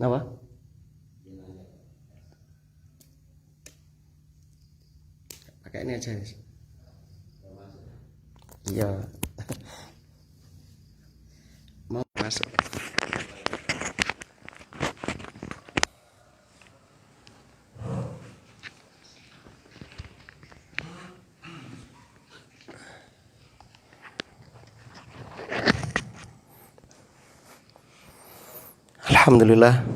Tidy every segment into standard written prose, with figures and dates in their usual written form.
Kenapa? Pakai ini aja. Iya. Mau masuk. Alhamdulillah.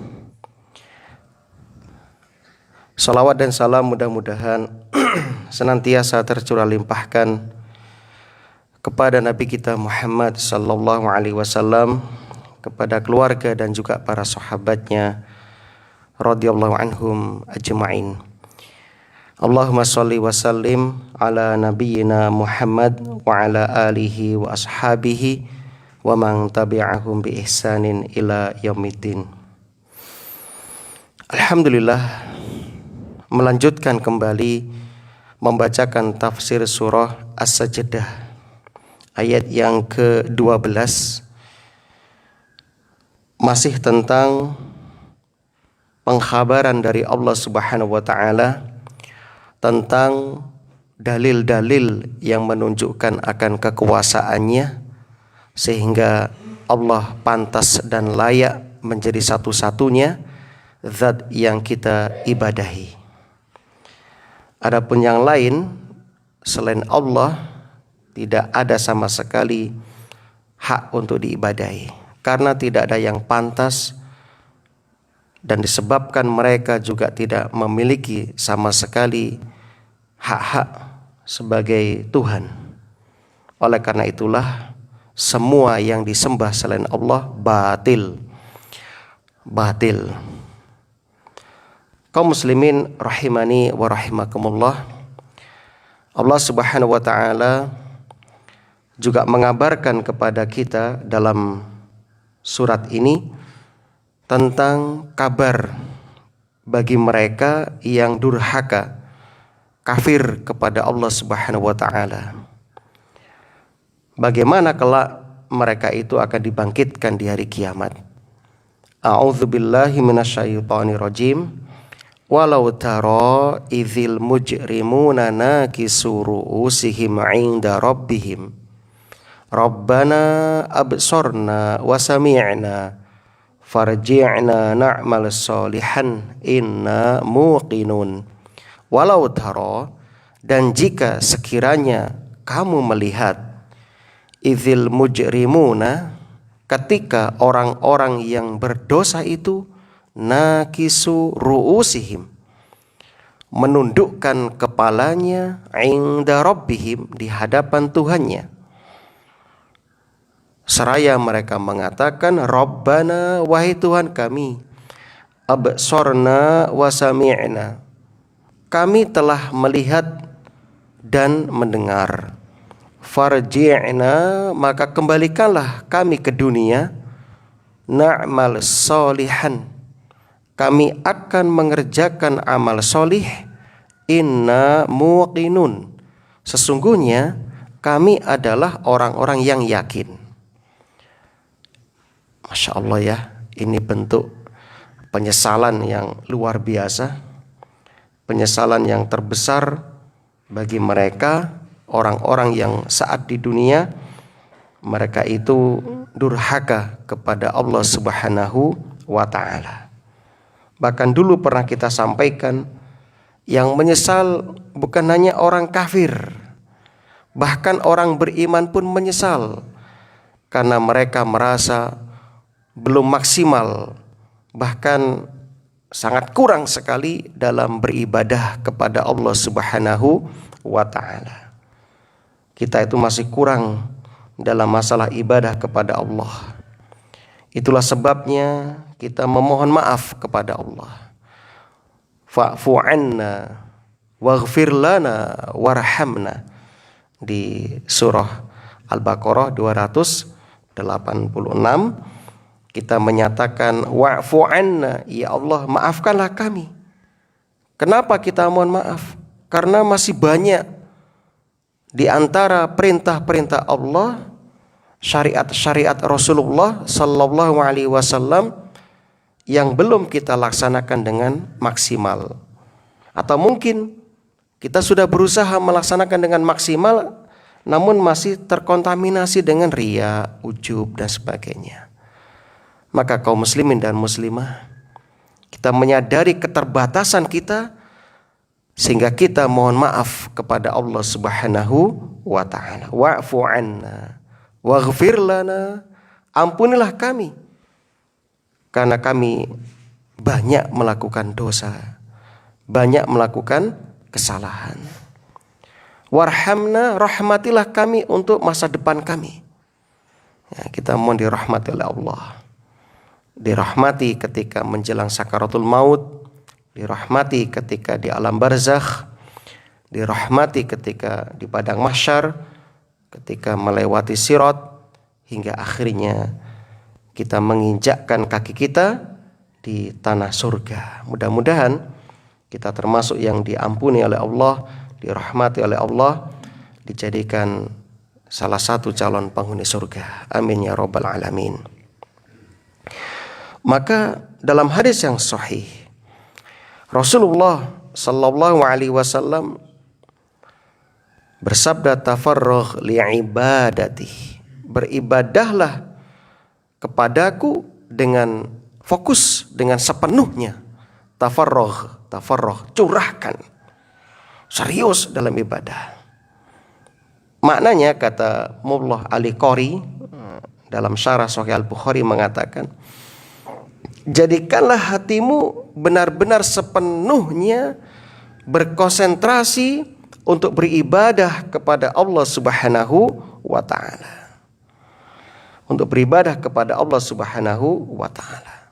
Salawat dan salam mudah-mudahan senantiasa tercurah limpahkan kepada Nabi kita Muhammad sallallahu alaihi wasallam, kepada keluarga dan juga para sahabatnya radhiyallahu anhum ajma'in. Allahumma shalli wa sallim ala nabiyyina Muhammad wa ala alihi wa ashabihi wa man tabi'ahum bi ihsanin ila yaumiddin. Alhamdulillah, melanjutkan kembali membacakan tafsir surah As-Sajdah ayat yang ke-12, masih tentang pengkhabaran dari Allah Subhanahu wa taala tentang dalil-dalil yang menunjukkan akan kekuasaannya, sehingga Allah pantas dan layak menjadi satu-satunya zat yang kita ibadahi. Adapun yang lain selain Allah tidak ada sama sekali hak untuk diibadahi, karena tidak ada yang pantas, dan disebabkan mereka juga tidak memiliki sama sekali hak-hak sebagai Tuhan. Oleh karena itulah semua yang disembah selain Allah batil. Kaum muslimin rahimani wa rahimakumullah, Allah Subhanahu wa taala juga mengabarkan kepada kita dalam surat ini tentang kabar bagi mereka yang durhaka, kafir kepada Allah Subhanahu wa taala. Bagaimana kelak mereka itu akan dibangkitkan di hari kiamat. A'udzubillahi minasyaitonir rajim. Walau tara idzil mujrimuna nakisu ru'usihim 'inda rabbihim. Rabbana absorna wa sami'na farji'na na'mal sholihan inna muqinun. Walau tara, dan jika sekiranya kamu melihat, idzil mujrimuna, ketika orang-orang yang berdosa itu, nakisu ru'usihim, menundukkan kepalanya, inda rabbihim, di hadapan Tuhannya, seraya mereka mengatakan, Rabbana, wahai Tuhan kami, absorna wa sami'na, kami telah melihat dan mendengar. Farji'na, maka kembalikanlah kami ke dunia, na'mal sholihan, kami akan mengerjakan amal solih, inna muqinun, sesungguhnya kami adalah orang-orang yang yakin. Masya Allah ya, ini bentuk penyesalan yang luar biasa, penyesalan yang terbesar bagi mereka, orang-orang yang saat di dunia mereka itu durhaka kepada Allah Subhanahu wa taala. Bahkan dulu pernah kita sampaikan, yang menyesal bukan hanya orang kafir, bahkan orang beriman pun menyesal, karena mereka merasa belum maksimal, bahkan sangat kurang sekali dalam beribadah kepada Allah Subhanahu wa taala. Kita itu masih kurang dalam masalah ibadah kepada Allah. Itulah sebabnya kita memohon maaf kepada Allah. Fa'fu 'anna waghfir lana warhamna, di surah Al-Baqarah 286 kita menyatakan wa'fu 'anna, ya Allah maafkanlah kami. Kenapa kita mohon maaf? Karena masih banyak di antara perintah-perintah Allah, syariat-syariat Rasulullah sallallahu alaihi wasallam yang belum kita laksanakan dengan maksimal. Atau mungkin kita sudah berusaha melaksanakan dengan maksimal, namun masih terkontaminasi dengan riya, ujub, dan sebagainya. Maka kaum muslimin dan muslimah, kita menyadari keterbatasan kita, sehingga kita mohon maaf kepada Allah Subhanahu wa ta'ala. Wa'fu anna waghfir lana, ampunilah kami karena kami banyak melakukan dosa, banyak melakukan kesalahan. Warhamna, rahmatilah kami untuk masa depan kami. Ya, kita mohon dirahmati oleh Allah. Dirahmati ketika menjelang sakaratul maut, dirahmati ketika di alam barzakh, dirahmati ketika di padang mahsyar, ketika melewati sirat, hingga akhirnya kita menginjakkan kaki kita di tanah surga. Mudah-mudahan kita termasuk yang diampuni oleh Allah, dirahmati oleh Allah, dijadikan salah satu calon penghuni surga. Amin ya rabbal alamin. Maka dalam hadis yang sahih, Rasulullah sallallahu alaihi wasallam bersabda, tafarragh li'ibadati, beribadahlah kepadaku dengan fokus, dengan sepenuhnya. Tafarragh, curahkan, serius dalam ibadah. Maknanya, kata Mullah Ali Qori dalam syarah Sahih Al-Bukhari mengatakan, jadikanlah hatimu benar-benar sepenuhnya berkonsentrasi untuk beribadah kepada Allah Subhanahu wa ta'ala. Untuk beribadah kepada Allah Subhanahu wa ta'ala.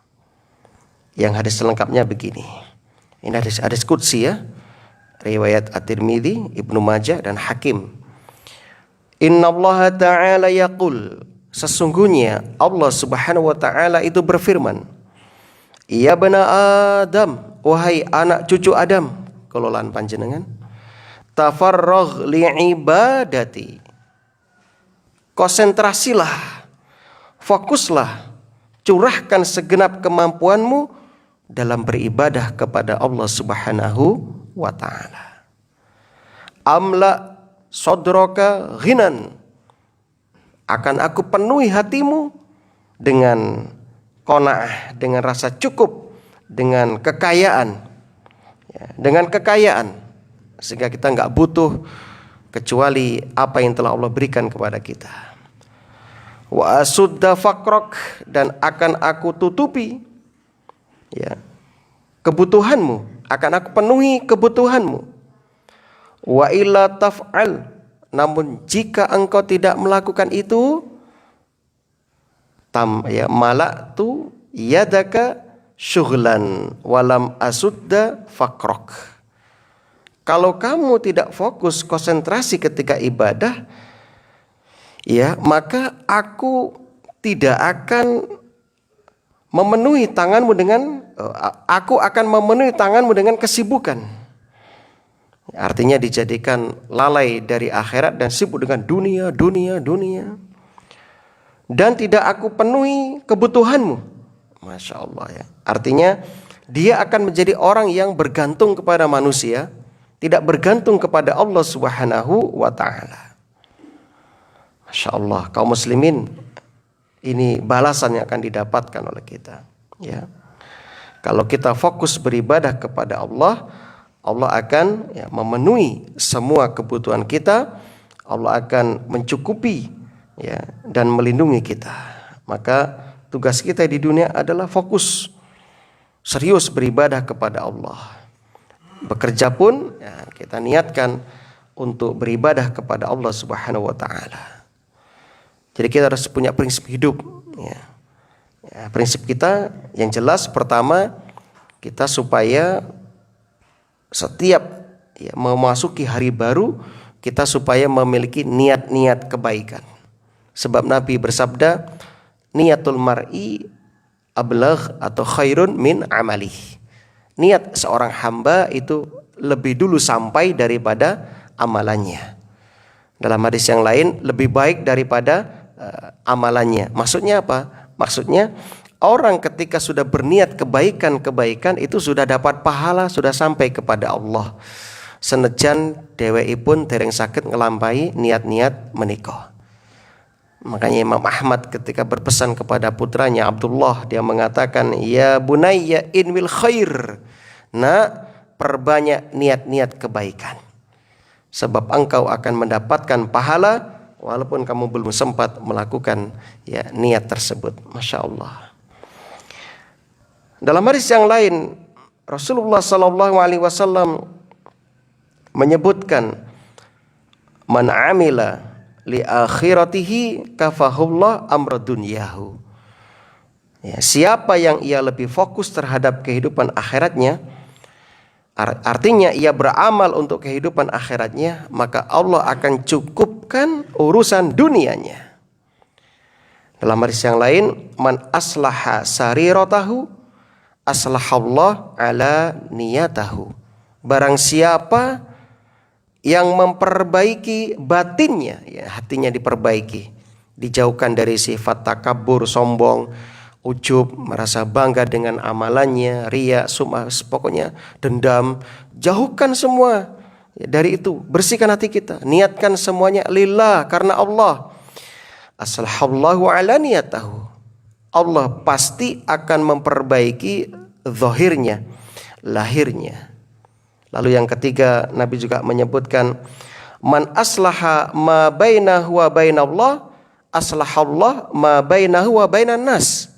Yang hadis selengkapnya begini. Ini hadis qudsi ya. Riwayat At-Tirmidzi, Ibnu Majah dan Hakim. Innallaha ta'ala yaqul, sesungguhnya Allah Subhanahu wa ta'ala itu berfirman, ya bani Adam, wahai anak cucu Adam, kelolaan panjenengan, tafarragh li'ibadati, konsentrasilah, fokuslah, curahkan segenap kemampuanmu dalam beribadah kepada Allah Subhanahu wa ta'ala. Amla sadraka ghinan, akan aku penuhi hatimu dengan qanaah, dengan rasa cukup, dengan kekayaan, ya, dengan kekayaan, sehingga kita nggak butuh kecuali apa yang telah Allah berikan kepada kita. Wa asudda faqrak, dan akan aku tutupi ya kebutuhanmu, akan aku penuhi kebutuhanmu. Wa illa taf'al, namun jika engkau tidak melakukan itu, malaktu yadaka syughlan walam asudda faqrak. Kalau kamu tidak fokus konsentrasi ketika ibadah, ya, maka aku tidak akan memenuhi tanganmu dengan aku akan memenuhi tanganmu dengan kesibukan. Artinya dijadikan lalai dari akhirat dan sibuk dengan dunia. Dan tidak aku penuhi kebutuhanmu. Masya Allah ya. Artinya dia akan menjadi orang yang bergantung kepada manusia, tidak bergantung kepada Allah Subhanahu wa ta'ala. Masya Allah, kaum muslimin, ini balasan yang akan didapatkan oleh kita ya. Kalau kita fokus beribadah kepada Allah, Allah akan memenuhi semua kebutuhan kita. Allah akan mencukupi ya, dan melindungi kita. Maka tugas kita di dunia adalah fokus, serius beribadah kepada Allah. Bekerja pun ya, kita niatkan untuk beribadah kepada Allah Subhanahu wa ta'ala. Jadi kita harus punya prinsip hidup ya. Ya, prinsip kita yang jelas, pertama, kita supaya setiap memasuki hari baru, kita supaya memiliki niat-niat kebaikan. Sebab Nabi bersabda, niatul mar'i ablagh atau khairun min amalih. Niat seorang hamba itu lebih dulu sampai daripada amalannya. Dalam hadis yang lain, lebih baik daripada amalannya. Maksudnya apa? Maksudnya orang ketika sudah berniat kebaikan itu sudah dapat pahala, sudah sampai kepada Allah. Senajan dhewekipun dereng saged ngelampahi niat-niat menika. Makanya Imam Ahmad ketika berpesan kepada putranya Abdullah, dia mengatakan, "Ya bunayya inwil khair." Nah, perbanyak niat-niat kebaikan. Sebab engkau akan mendapatkan pahala walaupun kamu belum sempat melakukan niat tersebut. Masya Allah. Dalam hadis yang lain, Rasulullah SAW menyebutkan, "Man amila li akhiratihi kafahullah amra dunyahu." Siapa yang ia lebih fokus terhadap kehidupan akhiratnya, artinya ia beramal untuk kehidupan akhiratnya, maka Allah akan cukupkan urusan dunianya. Dalam hadis yang lain, "Man aslaha sariratahu aslahallah ala niyatahu." Barang siapa yang memperbaiki batinnya, hatinya diperbaiki, dijauhkan dari sifat takabur, sombong, ujub, merasa bangga dengan amalannya, riya, sum'ah, pokoknya dendam, jauhkan semua dari itu. Bersihkan hati kita, niatkan semuanya lillah, karena Allah. Aslahallahu ala niyatahu. Allah pasti akan memperbaiki zahirnya, lahirnya. Lalu yang ketiga, Nabi juga menyebutkan, "Man aslaha ma bainahu wa bainallah, aslahallah ma bainahu wa bainan nas."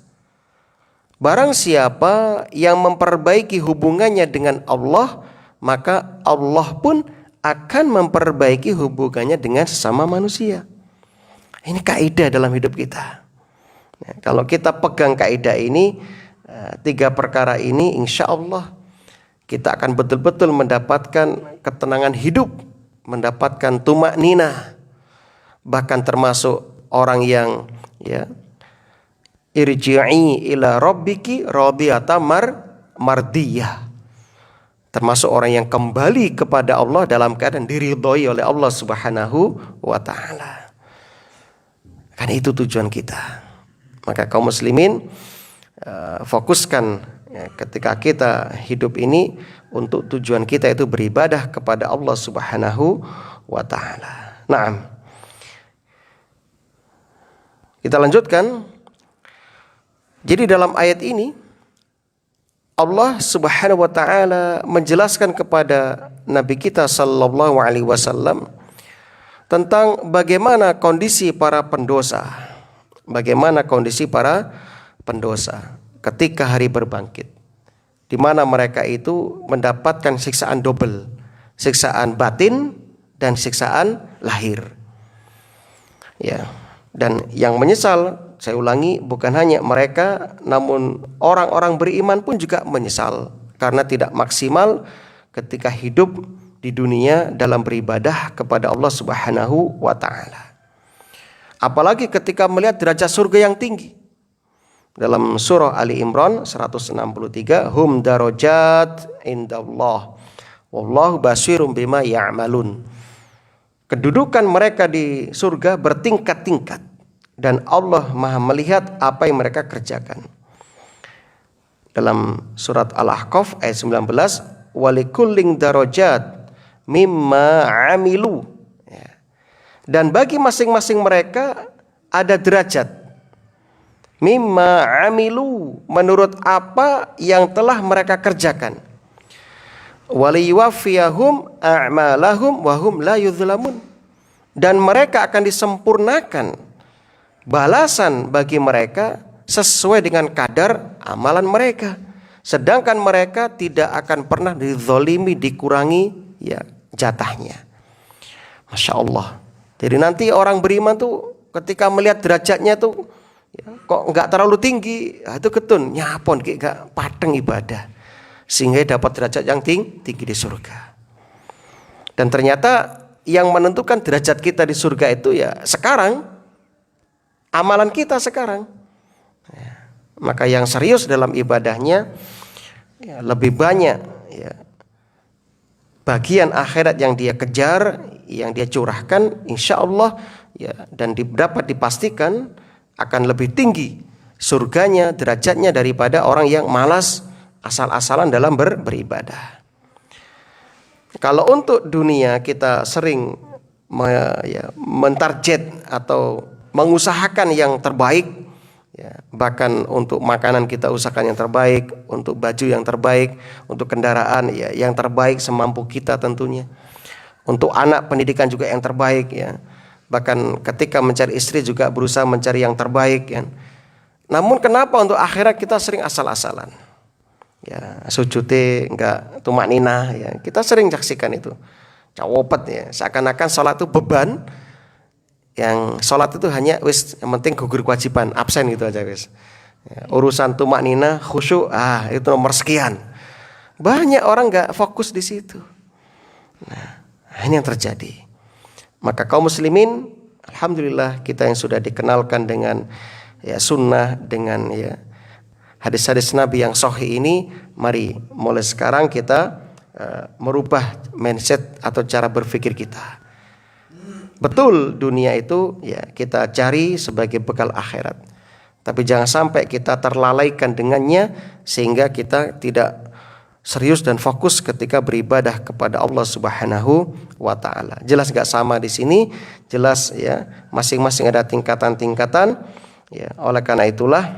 Barang siapa yang memperbaiki hubungannya dengan Allah, maka Allah pun akan memperbaiki hubungannya dengan sesama manusia. Ini kaidah dalam hidup kita. Kalau kita pegang kaidah ini, 3 perkara ini, insya Allah kita akan betul-betul mendapatkan ketenangan hidup, mendapatkan tumak nina, bahkan termasuk orang yang irji'i ila rabbiki radiyatan mardiyah, termasuk orang yang kembali kepada Allah dalam keadaan diridhoi oleh Allah Subhanahu wa taala. Kan itu tujuan kita. Maka kaum muslimin, fokuskan ketika kita hidup ini untuk tujuan kita itu beribadah kepada Allah Subhanahu wa taala. Naam. Kita lanjutkan. Jadi dalam ayat ini Allah Subhanahu wa taala menjelaskan kepada Nabi kita sallallahu alaihi wasallam tentang bagaimana kondisi para pendosa. Bagaimana kondisi para pendosa ketika hari berbangkit, di mana mereka itu mendapatkan siksaan double, siksaan batin dan siksaan lahir. Dan yang menyesal, saya ulangi, bukan hanya mereka, namun orang-orang beriman pun juga menyesal karena tidak maksimal ketika hidup di dunia dalam beribadah kepada Allah Subhanahu wa taala. Apalagi ketika melihat derajat surga yang tinggi. Dalam surah Ali Imran 163, "Hum darajat indallah wallahu basirum bima ya'malun." Kedudukan mereka di surga bertingkat-tingkat dan Allah Maha melihat apa yang mereka kerjakan. Dalam surat Al-Ahqaf ayat 19, "Walikullin darajat mimma 'amilu." Dan bagi masing-masing mereka ada derajat. Mimma 'amilu, menurut apa yang telah mereka kerjakan. Waliyuwaffiyahum a'malahum wa hum la yuzlamun. Dan mereka akan disempurnakan balasan bagi mereka sesuai dengan kadar amalan mereka. Sedangkan mereka tidak akan pernah dizolimi, dikurangi jatahnya. Masya Allah. Jadi nanti orang beriman tuh ketika melihat derajatnya tuh kok nggak terlalu tinggi, itu ketun nyapon kayak nggak pateng ibadah, sehingga dapat derajat yang tinggi di surga. Dan ternyata yang menentukan derajat kita di surga itu sekarang, amalan kita sekarang. Maka yang serius dalam ibadahnya lebih banyak bagian akhirat yang dia kejar, yang dia curahkan, insya Allah dan dapat dipastikan akan lebih tinggi surganya, derajatnya daripada orang yang malas asal-asalan dalam beribadah. Kalau untuk dunia kita sering mentarget atau mengusahakan yang terbaik, ya, bahkan untuk makanan kita usahakan yang terbaik, untuk baju yang terbaik, untuk kendaraan ya yang terbaik semampu kita tentunya, untuk anak pendidikan juga yang terbaik ya. Bahkan ketika mencari istri juga berusaha mencari yang terbaik ya. Namun kenapa untuk akhirat kita sering asal-asalan? Ya, sujudnya enggak tumak ninah ya. Kita sering saksikan itu. Cawopet ya, seakan-akan sholat itu beban. Yang sholat itu hanya wis yang penting gugur kewajiban, absen gitu aja wis. Ya, urusan tumak ninah, khusyuk, itu nomor sekian. Banyak orang enggak fokus di situ. Nah, ini yang terjadi. Maka kaum muslimin, alhamdulillah kita yang sudah dikenalkan dengan ya sunnah, dengan ya hadis-hadis Nabi yang sahih ini, mari mulai sekarang kita merubah mindset atau cara berpikir kita. Betul dunia itu ya kita cari sebagai bekal akhirat. Tapi jangan sampai kita terlalaikan dengannya sehingga kita tidak serius dan fokus ketika beribadah kepada Allah Subhanahu wa taala. Jelas enggak sama di sini, jelas ya masing-masing ada tingkatan-tingkatan. Ya, oleh karena itulah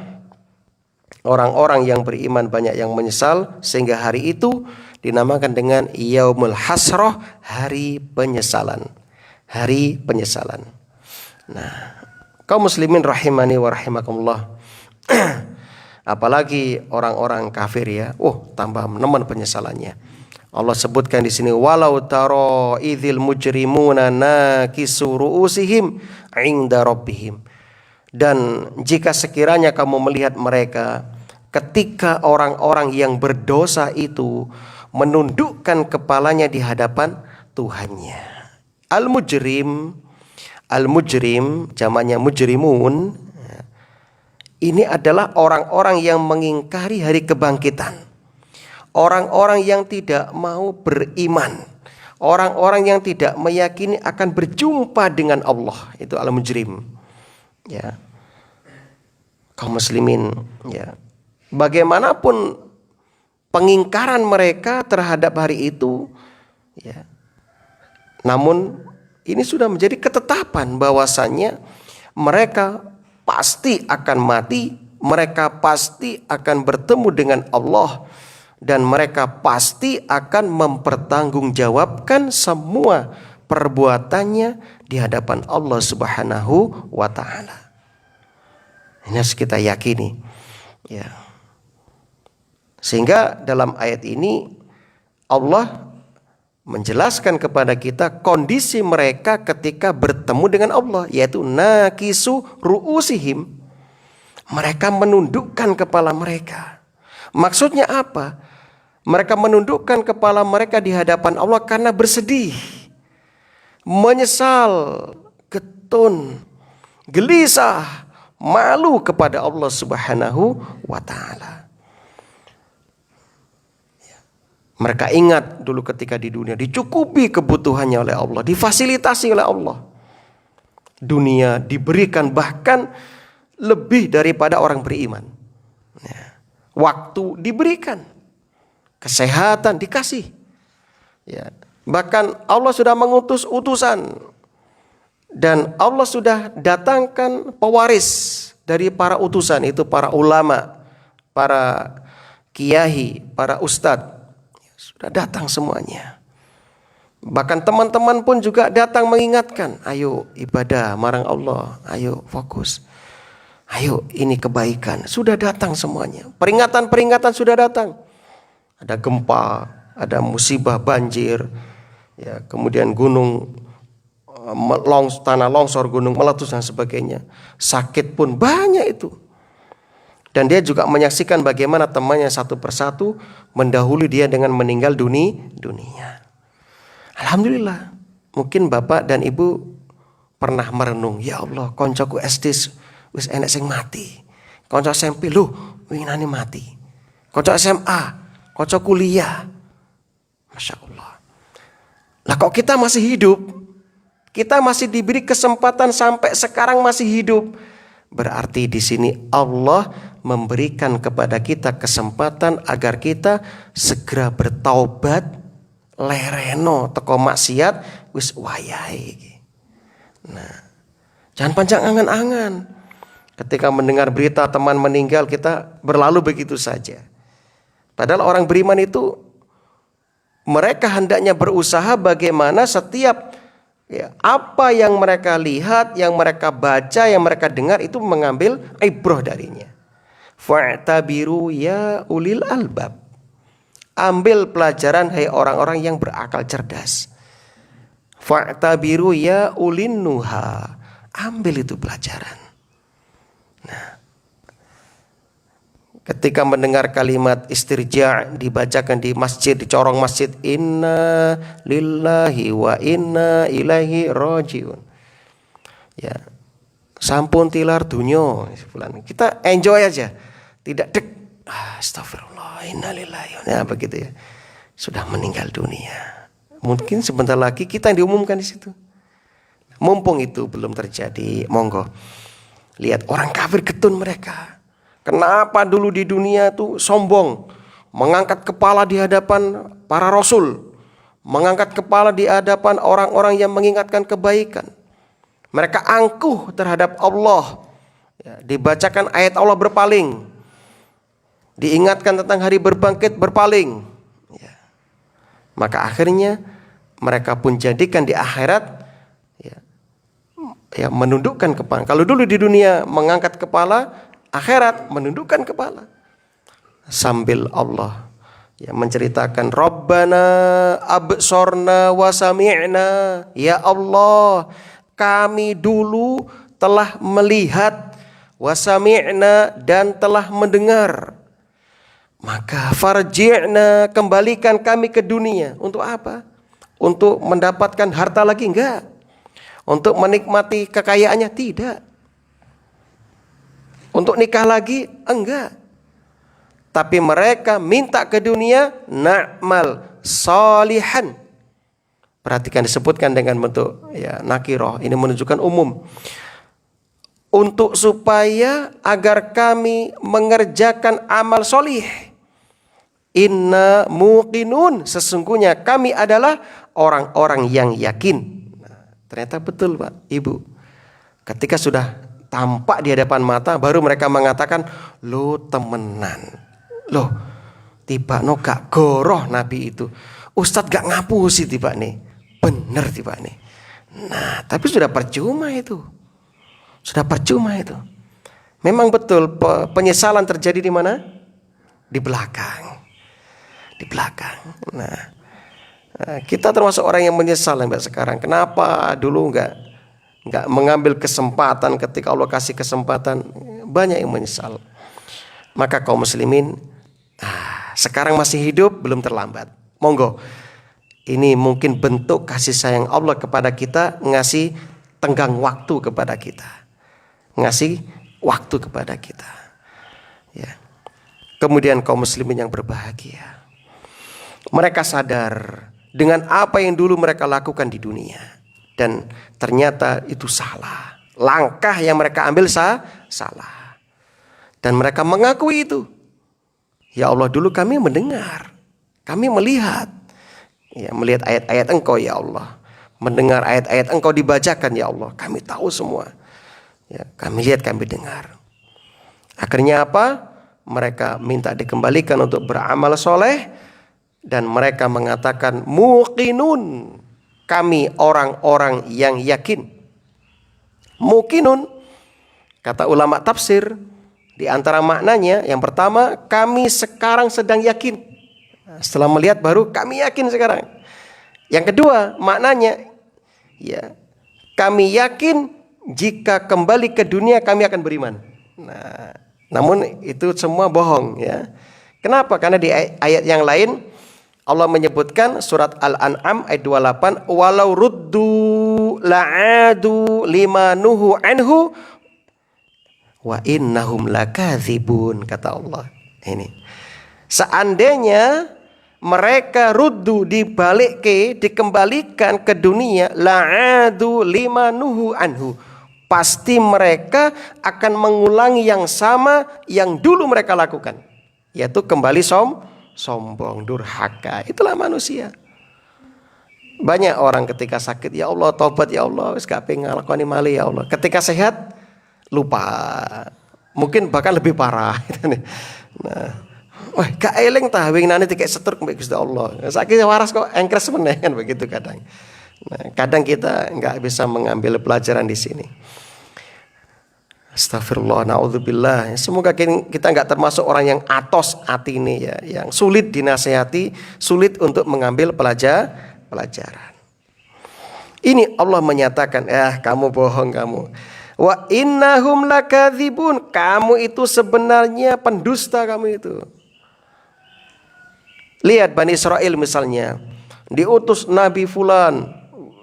orang-orang yang beriman banyak yang menyesal sehingga hari itu dinamakan dengan Yaumul Hasrah, hari penyesalan. Hari penyesalan. Nah, kaum muslimin rahimani wa rahimakumullah. Apalagi orang-orang kafir ya. Tambah nemen penyesalannya. Allah sebutkan di sini walau taro idzil mujrimuna nakisu ru'usihim 'inda rabbihim. Dan jika sekiranya kamu melihat mereka ketika orang-orang yang berdosa itu menundukkan kepalanya di hadapan Tuhannya. Al-mujrim jamaknya mujrimun. Ini adalah orang-orang yang mengingkari hari kebangkitan. Orang-orang yang tidak mau beriman. Orang-orang yang tidak meyakini akan berjumpa dengan Allah. Itu al-mujrim. Ya. Kaum muslimin ya. Bagaimanapun pengingkaran mereka terhadap hari itu ya. Namun ini sudah menjadi ketetapan bahwasannya mereka pasti akan mati, mereka pasti akan bertemu dengan Allah dan mereka pasti akan mempertanggungjawabkan semua perbuatannya di hadapan Allah Subhanahu wa taala. Ini harus kita yakini. Ya. Sehingga dalam ayat ini Allah menjelaskan kepada kita kondisi mereka ketika bertemu dengan Allah, yaitu nakisu ru'usihim. Mereka menundukkan kepala mereka. Maksudnya apa? Mereka menundukkan kepala mereka di hadapan Allah karena bersedih, menyesal, getun, gelisah, malu kepada Allah Subhanahu wa taala. Mereka ingat dulu ketika di dunia dicukupi kebutuhannya oleh Allah, difasilitasi oleh Allah. Dunia diberikan bahkan lebih daripada orang beriman. Waktu diberikan, kesehatan dikasih. Ya. Bahkan Allah sudah mengutus utusan dan Allah sudah datangkan pewaris dari para utusan, itu para ulama, para kiai, para ustadz. Sudah datang semuanya. Bahkan teman-teman pun juga datang mengingatkan, ayo ibadah marang Allah, ayo fokus, ayo ini kebaikan. Sudah datang semuanya. Peringatan-peringatan sudah datang. Ada gempa, ada musibah banjir, ya, kemudian gunung tanah longsor, gunung meletus dan sebagainya. Sakit pun banyak itu. Dan dia juga menyaksikan bagaimana temannya satu persatu mendahului dia dengan meninggal dunia. Alhamdulillah. Mungkin bapak dan ibu pernah merenung, ya Allah, koncoku SD wis enek sing mati. Konco SMP lu winginane mati. Konco SMA, konco kuliah. Masya Allah. Lah kok kita masih hidup? Kita masih diberi kesempatan sampai sekarang masih hidup. Berarti di sini Allah memberikan kepada kita kesempatan agar kita segera bertaubat, lereno teko maksiat wis wayahe. Nah, jangan panjang angan-angan. Ketika mendengar berita teman meninggal kita berlalu begitu saja. Padahal orang beriman itu mereka hendaknya berusaha bagaimana setiap apa yang mereka lihat, yang mereka baca, yang mereka dengar itu mengambil ibrah darinya. Fa'tabiru ya ulil albab. Ambil pelajaran hai orang-orang yang berakal cerdas. Fa'tabiru ya ulin nuha. Ambil itu pelajaran. Nah, ketika mendengar kalimat istirja' dibacakan di masjid, di corong masjid, inna lillahi wa inna ilaihi rajiun. Ya, sampun tilar dunyo. Kita enjoy aja. Tidak dek. Astagfirullah, inna lillahi. Ya, begitu ya. Sudah meninggal dunia. Mungkin sebentar lagi kita yang diumumkan di situ. Mumpung itu belum terjadi, monggo. Lihat orang kafir getun mereka. Kenapa dulu di dunia tuh sombong, mengangkat kepala di hadapan para rasul, mengangkat kepala di hadapan orang-orang yang mengingatkan kebaikan. Mereka angkuh terhadap Allah. Ya, dibacakan ayat Allah berpaling, diingatkan tentang hari berbangkit berpaling. Ya. Maka akhirnya mereka pun jadikan di akhirat ya menundukkan kepala. Kalau dulu di dunia mengangkat kepala, akhirat menundukkan kepala. Sambil Allah ya menceritakan Rabbana absorna wa sami'na. Ya Allah, kami dulu telah melihat, wa sami'na, dan telah mendengar. Maka farji'na, kembalikan kami ke dunia. Untuk apa? Untuk mendapatkan harta lagi? Enggak. Untuk menikmati kekayaannya? Tidak. Untuk nikah lagi? Enggak. Tapi mereka minta ke dunia na'mal salihan. Perhatikan disebutkan dengan bentuk ya nakiroh. Ini menunjukkan umum. Untuk supaya agar kami mengerjakan amal solih. Inna muqinun. Sesungguhnya kami adalah orang-orang yang yakin. Nah, ternyata betul Pak, Ibu. Ketika sudah tampak di hadapan mata, baru mereka mengatakan, lo temenan. Loh, tiba no gak goroh Nabi itu. Ustadz gak ngapusi tiba nih. Bener tiba nih. Nah, tapi sudah percuma itu. Sudah percuma itu. Memang betul penyesalan terjadi di mana? Di belakang. Di belakang. Nah, kita termasuk orang yang menyesal sampai sekarang. Kenapa dulu enggak mengambil kesempatan ketika Allah kasih kesempatan? Banyak yang menyesal. Maka kaum muslimin, sekarang masih hidup, belum terlambat. Monggo. Ini mungkin bentuk kasih sayang Allah kepada kita, ngasih tenggang waktu kepada kita. Ngasih waktu kepada kita. Ya. Kemudian kaum muslimin yang berbahagia. Mereka sadar dengan apa yang dulu mereka lakukan di dunia. Dan ternyata itu salah. Langkah yang mereka ambil salah. Dan mereka mengakui itu. Ya Allah, dulu kami mendengar. Kami melihat. Ya, melihat ayat-ayat Engkau ya Allah. Mendengar ayat-ayat Engkau dibacakan ya Allah. Kami tahu semua. Ya, kami lihat, kami dengar. Akhirnya apa? Mereka minta dikembalikan untuk beramal soleh. Dan mereka mengatakan muqinun. Kami orang-orang yang yakin. Muqinun. Kata ulama tafsir. Di antara maknanya, yang pertama, kami sekarang sedang yakin. Setelah melihat baru kami yakin sekarang. Yang kedua, maknanya, ya, kami yakin jika kembali ke dunia kami akan beriman. Nah, namun itu semua bohong ya. Kenapa? Karena di ayat yang lain Allah menyebutkan surat Al-An'am ayat 28, walau ruddu la'adu lima nuhu anhu wa innahum lakadzibun, kata Allah. Ini. Seandainya mereka ruddu dibalik dikembalikan ke dunia, la'adu lima nuhu anhu, pasti mereka akan mengulangi yang sama yang dulu mereka lakukan, yaitu kembali sombong, durhaka. Itulah manusia. Banyak orang ketika sakit, ya Allah tobat ya Allah, wis gak pengen nglakoni malih ya Allah. Ketika sehat lupa, mungkin bahkan lebih parah. Nah, wah gak eling ta winginane dikek setruk mbek Gusti Allah. Saiki waras kok engkres meneh kan begitu kadang. Nah, kadang kita nggak bisa mengambil pelajaran di sini. Astagfirullah, naudzubillah. Semoga kita nggak termasuk orang yang atos hati ini ya, yang sulit dinasehati, sulit untuk mengambil pelajaran. Ini Allah menyatakan, kamu bohong kamu. Wa innahum lakadzibun. Kamu itu sebenarnya pendusta kamu itu. Lihat Bani Israel misalnya, diutus Nabi Fulan,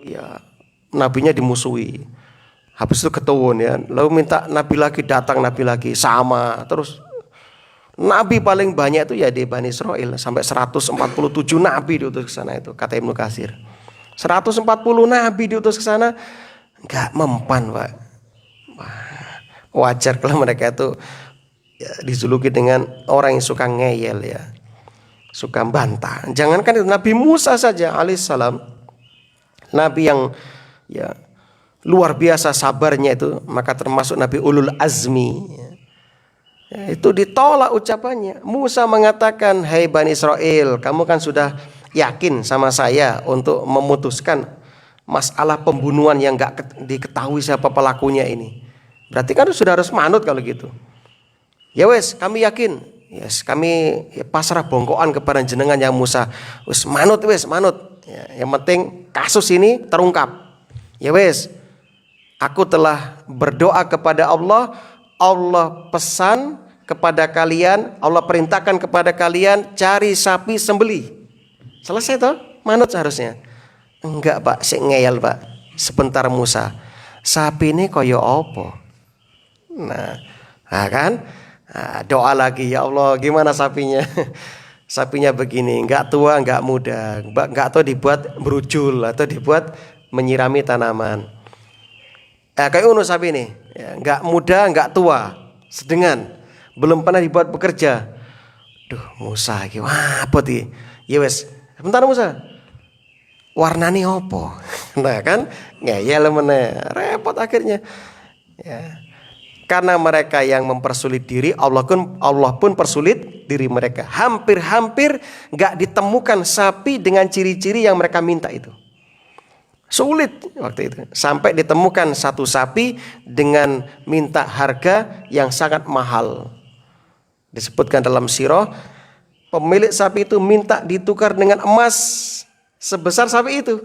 ya nabinya dimusuhi, habis itu ketawon ya, lalu minta nabi lagi, datang nabi lagi, sama terus. Nabi paling banyak itu ya di Bani Israel, sampai 147 nabi diutus ke sana itu, kata Ibnu Katsir. 140 nabi diutus ke sana, nggak mempan Pak. Wajar kalau mereka itu ya, dijuluki dengan orang yang suka ngeyel ya, suka bantah. Jangankan itu, Nabi Musa saja alaihissalam, Nabi yang ya luar biasa sabarnya itu, maka termasuk Nabi Ulul Azmi ya, itu ditolak ucapannya. Musa mengatakan, hai Bani Israel, kamu kan sudah yakin sama saya untuk memutuskan masalah pembunuhan yang gak diketahui siapa pelakunya ini. Berarti kan sudah harus manut kalau gitu. Ya wes, kami yakin. Yes, kami pasrah bongkoan kepada jenengan ya Musa. Wes manut ya, yang penting kasus ini terungkap. Ya wes, aku telah berdoa kepada Allah. Allah pesan kepada kalian, Allah perintahkan kepada kalian cari sapi sembelih. Selesai toh? Manut seharusnya. Enggak Pak, sik ngeyel Pak. Sebentar Musa, sapi ini koyo opo? Nah kan? Doa lagi, ya Allah gimana sapinya? Sapinya begini, enggak tua, enggak muda, enggak tahu dibuat berujul atau dibuat menyirami tanaman. Kayak uno sapi ini, ya, enggak muda, enggak tua, sedengan, belum pernah dibuat bekerja. Duh Musa, wah apa ti? Ya wes, sebentar Musa. Warnane opo? Nah kan, ngeyel meneh, repot akhirnya. Ya. Karena mereka yang mempersulit diri, Allah pun persulit diri mereka. Hampir-hampir gak ditemukan sapi dengan ciri-ciri yang mereka minta itu. Sulit waktu itu. Sampai ditemukan satu sapi dengan minta harga yang sangat mahal. Disebutkan dalam sirah, pemilik sapi itu minta ditukar dengan emas sebesar sapi itu.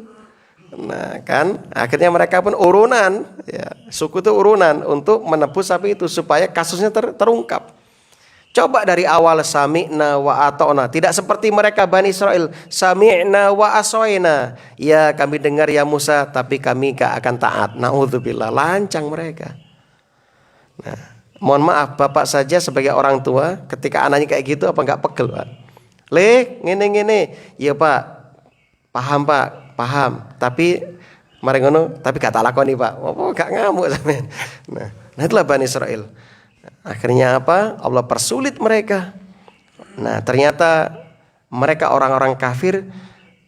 Nah kan, akhirnya mereka pun urunan, ya, suku itu urunan untuk menebus sapi itu supaya kasusnya terungkap. Coba dari awal sami'na wa ata'na, tidak seperti mereka Bani Israel, sami'na wa asoina, ya kami dengar ya Musa, tapi kami gak akan taat. Na'udzubillah, lancang mereka. Nah, mohon maaf bapak saja sebagai orang tua, ketika anaknya kayak gitu apa gak pegel Pak? Ngene, ya Pak, paham Pak. Paham, tapi mari ngono, tapi gak tak lakoni Pak. Oh, gak ngamuk sampean. Nah, itulah Bani Israel. Akhirnya apa? Allah persulit mereka. Nah, ternyata mereka orang-orang kafir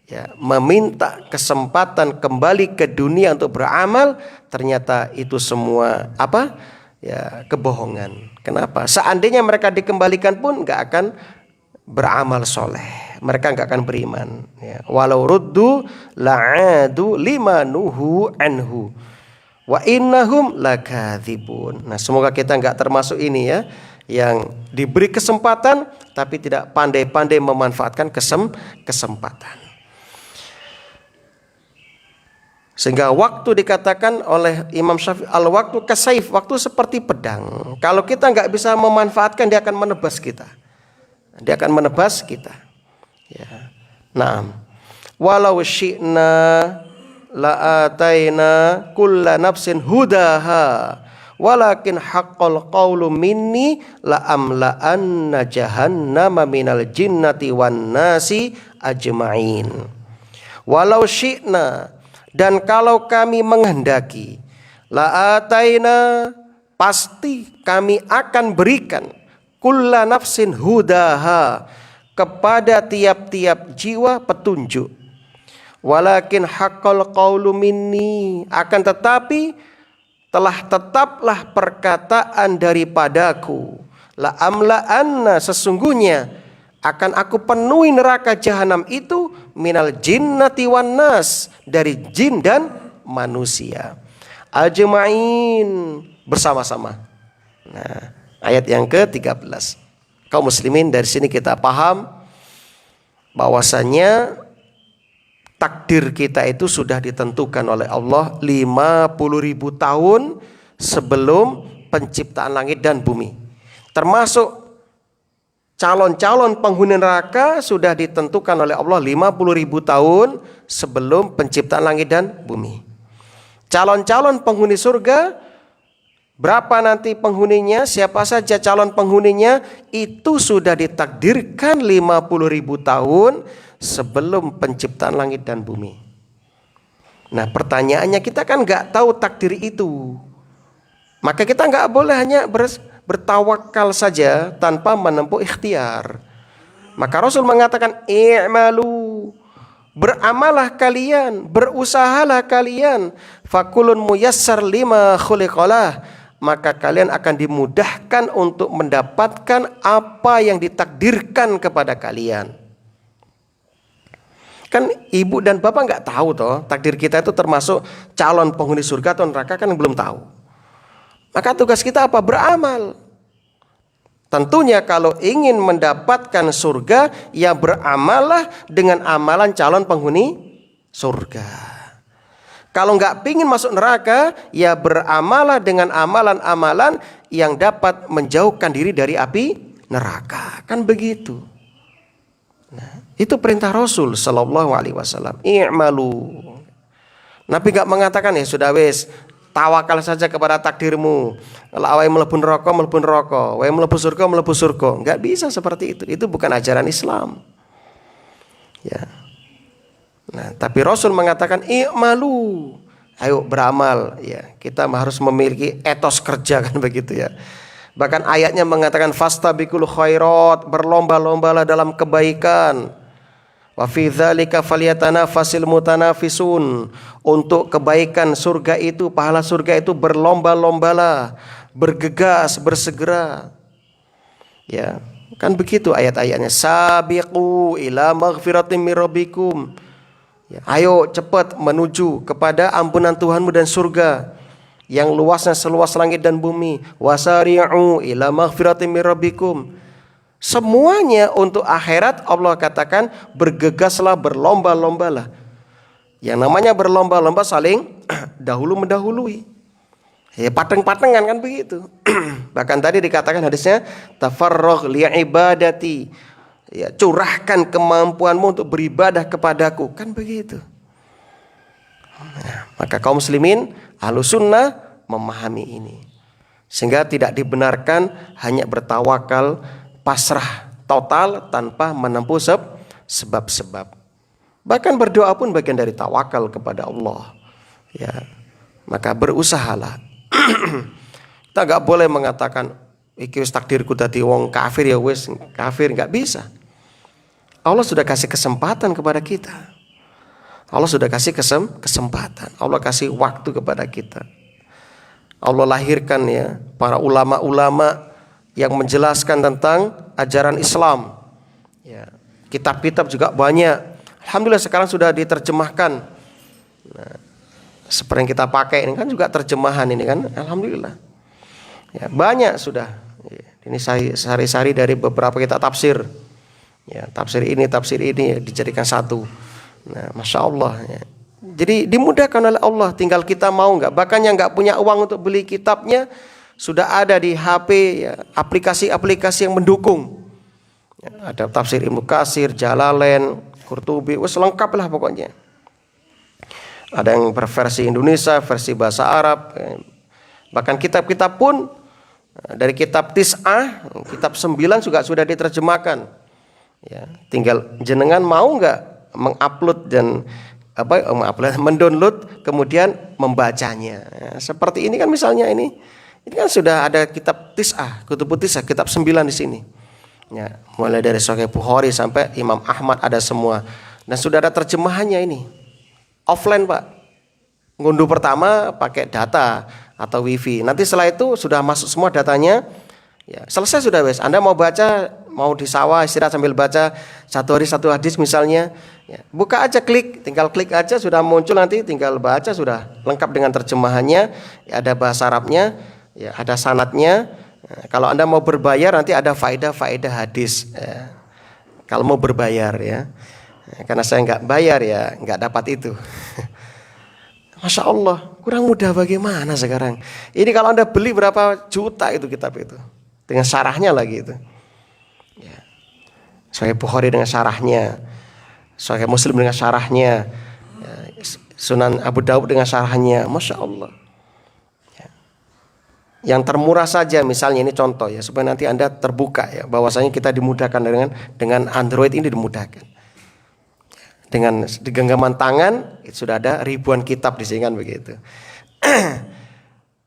ya, meminta kesempatan kembali ke dunia untuk beramal, ternyata itu semua apa? Ya, kebohongan. Kenapa? Seandainya mereka dikembalikan pun gak akan beramal soleh, mereka nggak akan beriman ya. Walau ruddu la'adu lima nuhu anhu wa innahum lakadzibun. Nah semoga kita nggak termasuk ini ya, yang diberi kesempatan tapi tidak pandai-pandai memanfaatkan kesempatan. Sehingga waktu dikatakan oleh Imam Syafi'i, al-waktu kasaif, waktu seperti pedang. Kalau kita nggak bisa memanfaatkan, dia akan menebas kita. Dia akan menebas kita. Ya. Naam. Walau syi'na la'ataina kulla nafsin hudaha walakin haqqal qawlu minni la'amla'anna jahannama minal jinnati wan nasi ajma'in. Walau syi'na, dan kalau kami menghendaki, La ataina, pasti kami akan berikan kulla nafsin hudaha, kepada tiap-tiap jiwa petunjuk. Walakin haqqal qaulu minni, akan tetapi tetaplah perkataan daripadaku. La amla anna, sesungguhnya akan aku penuhi neraka jahanam itu minal jinnati wan nas, dari jin dan manusia. Ajma'in, bersama-sama. Nah, ayat yang ke-13. Kaum muslimin, dari sini kita paham bahwasanya takdir kita itu sudah ditentukan oleh Allah 50.000 tahun sebelum penciptaan langit dan bumi. Termasuk calon-calon penghuni neraka sudah ditentukan oleh Allah 50.000 tahun sebelum penciptaan langit dan bumi. Calon-calon penghuni surga, berapa nanti penghuninya, siapa saja calon penghuninya, itu sudah ditakdirkan 50.000 tahun sebelum penciptaan langit dan bumi. Nah, pertanyaannya, kita kan nggak tahu takdir itu, maka kita nggak boleh hanya bertawakal saja tanpa menempuh ikhtiar. Maka Rasul mengatakan, i'malu, beramalah kalian, berusahalah kalian, fakulun muyassar lima khuliqalah, maka kalian akan dimudahkan untuk mendapatkan apa yang ditakdirkan kepada kalian. Kan ibu dan bapak nggak tahu toh takdir kita itu termasuk calon penghuni surga atau neraka, kan belum tahu. Maka tugas kita apa? Beramal. Tentunya kalau ingin mendapatkan surga, ya beramallah dengan amalan calon penghuni surga. Kalau nggak pingin masuk neraka, ya beramalah dengan amalan-amalan yang dapat menjauhkan diri dari api neraka. Kan begitu. Nah, itu perintah Rasul Sallallahu Alaihi Wasallam. I'malu. Nabi nggak mengatakan ya sudah wes, tawakal saja kepada takdirmu. Kalau awai mlebu neraka, awai mlebu surga. Enggak bisa seperti itu. Itu bukan ajaran Islam. Ya. Nah, tapi Rasul mengatakan i'malu. Ayo beramal, ya. Kita harus memiliki etos kerja, kan begitu ya. Bahkan ayatnya mengatakan fastabiqul khairat, berlomba-lombalah dalam kebaikan. Wa fi dzalika falyatanafasil mutanafisun. Untuk kebaikan surga itu, pahala surga itu berlomba-lombalah, bergegas, bersegera. Ya, kan begitu ayat-ayatnya. Sabiqu ila maghfiratin mir rabbikum. Ya, ayo cepat menuju kepada ampunan Tuhanmu dan surga yang luasnya seluas langit dan bumi. Wasari'u ila maghfiratin mir rabbikum. Semuanya untuk akhirat. Allah katakan bergegaslah, berlomba-lombalah. Yang namanya berlomba-lomba saling dahulu mendahului. Ya, pateng-patengan, kan begitu. Bahkan tadi dikatakan hadisnya, tafarragh li'ibadati. Ya, curahkan kemampuanmu untuk beribadah kepadaku, kan begitu. Nah, maka kaum muslimin Ahlus Sunnah memahami ini, sehingga tidak dibenarkan hanya bertawakal pasrah total tanpa menempuh sebab-sebab. Bahkan berdoa pun bagian dari tawakal kepada Allah. Ya, maka berusahalah. Kita nggak boleh mengatakan iki wis takdirku dadi wong kafir, ya wis kafir, nggak bisa. Allah sudah kasih kesempatan kepada kita. Allah sudah kasih kesempatan. Allah kasih waktu kepada kita. Allah lahirkan ya para ulama-ulama yang menjelaskan tentang ajaran Islam. Ya, kitab-kitab juga banyak. Alhamdulillah sekarang sudah diterjemahkan. Nah, seperti yang kita pakai ini kan juga terjemahan ini kan. Alhamdulillah. Ya, banyak sudah. Ya, ini sari-sari dari beberapa kitab tafsir. Ya, tafsir ini ya, dijadikan satu. Nah, masya Allah. Ya. Jadi dimudahkan oleh Allah. Tinggal kita mau nggak. Bahkan yang nggak punya uang untuk beli kitabnya sudah ada di HP. Ya, aplikasi-aplikasi yang mendukung. Ya, ada tafsir Ibnu Katsir, Jalalain, Qurtubi, wes lengkap lah pokoknya. Ada yang berversi Indonesia, versi bahasa Arab. Ya. Bahkan kitab-kitab pun dari kitab Tis'ah, kitab 9 juga sudah diterjemahkan. Ya, tinggal jenengan mau nggak mengupload dan mendownload kemudian membacanya. Ya, seperti ini kan misalnya ini kan sudah ada kitab Kutubut Tis'ah, kitab 9 di sini. Ya, mulai dari Sahih Bukhari sampai Imam Ahmad ada semua. Dan sudah ada terjemahannya ini. Offline, Pak. Ngunduh pertama pakai data atau wifi. Nanti setelah itu sudah masuk semua datanya. Ya, selesai sudah wes. Anda mau baca, mau di sawah istirahat sambil baca 1 hari 1 hadis misalnya. Ya, buka aja, tinggal klik aja sudah muncul, nanti tinggal baca sudah lengkap dengan terjemahannya. Ya, ada bahasa Arabnya, ya, ada sanadnya. Ya, kalau Anda mau berbayar nanti ada faedah hadis. Ya, kalau mau berbayar ya. Karena saya nggak bayar ya nggak dapat itu. Masya Allah, kurang mudah bagaimana sekarang. Ini kalau Anda beli berapa juta itu kitab itu, dengan syarahnya lagi itu. Ya. Sahih Bukhari dengan syarahnya, Sahih Muslim dengan syarahnya, ya. Sunan Abu Daud dengan syarahnya, Masya Allah. Ya. Yang termurah saja misalnya, ini contoh ya, supaya nanti Anda terbuka ya, bahwasanya kita dimudahkan dengan Android ini dimudahkan. Dengan di genggaman tangan itu sudah ada ribuan kitab di sini kan begitu.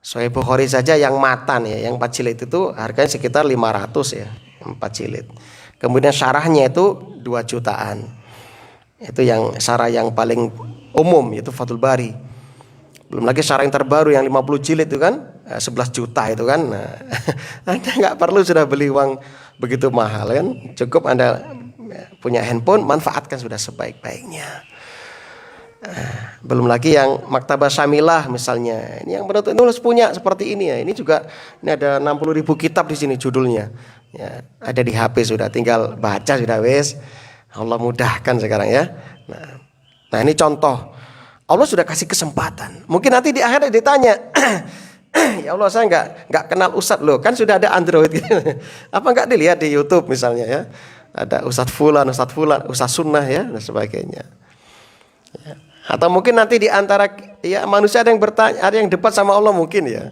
Sahih Bukhari saja yang matan ya, yang 4 jilid itu harganya sekitar 500 ya, 4 jilid. Kemudian syarahnya itu 2 jutaan. Itu yang syarah yang paling umum yaitu Fathul Bari. Belum lagi syarah yang terbaru yang 50 jilid itu kan 11 juta itu kan. Nah, Anda nggak perlu sudah beli uang begitu mahal kan. Cukup Anda punya handphone, manfaatkan sudah sebaik-baiknya. Belum lagi yang Maktabah Syamilah misalnya, ini yang penuntut nulis punya seperti ini ya. Ini juga ini ada 60.000 kitab di sini judulnya. Ya, ada di HP sudah, tinggal baca sudah wes. Allah mudahkan sekarang ya. Nah ini contoh. Allah sudah kasih kesempatan. Mungkin nanti di akhir ditanya, ya Allah saya nggak kenal Ustadz loh, kan sudah ada Android. Apa nggak dilihat di YouTube misalnya ya? Ada Ustadz Fulan, Ustadz Sunnah ya dan sebagainya. Ya. Atau mungkin nanti di antara ya manusia ada yang bertanya, ada yang debat sama Allah mungkin ya.